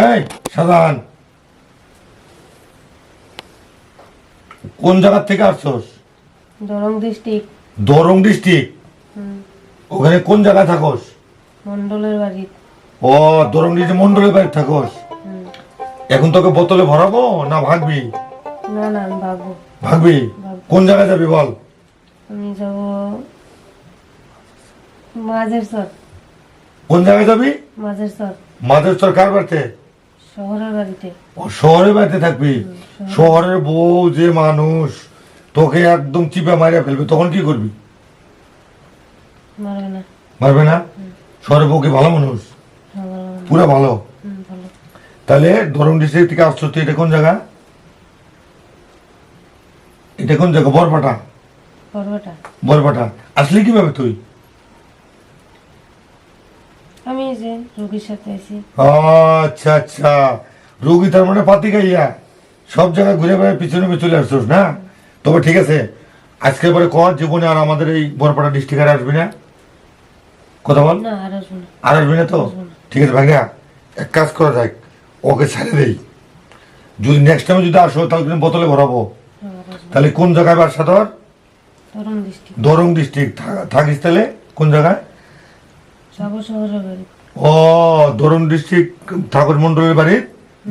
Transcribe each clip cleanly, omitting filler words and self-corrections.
এই সাজান, কোন জায়গা থেকে আসছস? দরং ডিস্ট্রিক্ট। দরং ডিস্ট্রিক্ট? ওখানে কোন জায়গায় থাকস? মন্ডলের বাড়ি। ও, দরং ডিস্ট্রিক্ট মন্ডলের বাড়ি থাকস। এখন তোকে বোতলে ভরাবো না ভাগবি? না না, আমি ভাগবো। ভাগবি? কোন জায়গায় যাবি বল? আমি যাব মাঝের চর। কোন জায়গায় যাবি? মাঝের চর। মাদের তোর কার বাড়িতে? শহরের বাড়িতে। ও, শহরের বাড়িতে থাকবি? শহরের বউ যে মানুষ তোকে একদম চিপে মারিয়া ফেলবে, তখন কি করবি? মারবে না। মারবে না? শহরের বউ কি ভালো মানুষ? হ্যাঁ, ভালো না। পুরা ভালো? ভালো। তাহলে দরং ডিস্ট্রিক্ট থেকে আসছো তুই, এটা কোন জায়গা? এটা কোন জায়গা? বরপাটা? পর্বটা। বরপাটা আসলি কিভাবে তুই? আমি এই যে রোগীর সাথে আছি। আচ্ছা আচ্ছা, রোগী তার মানে পাতি গাইয়া সব জায়গায় ঘুরে বেড়ায় পিছনে চলে আসছোস না? তবে ঠিক আছে, আজকের পরে কর জীবনে আর আমাদের এই বরপাটা ডিস্ট্রিক্ট আসবি না, কথা বল। না, আর আসবো না। আর আসবি না তো? আসবো না। ঠিক আছে ভাইয়া, এক কাজ করা যাক, ওকে ছেড়ে দেই। যদি নেক্সট টাইমে যদি আসো তাহলে কিন্তু বোতলে ভরাবো। হ্যাঁ, আর আসবো না। তাহলে কোন জায়গায় বাসা তোর? দরং ডিস্ট্রিক্ট। দরং ডিস্ট্রিক্ট থাকিস তাহলে কোন জায়গায়? যাব শহরের বাড়ি। ও, দরং ডিস্ট্রিক্ট ঠাকুর মন্ডলের বাড়ি।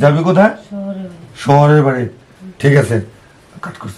যাবি কোথায়? শহরের বাড়ি। শহরের বাড়ি। ঠিক আছে, কাট করছি।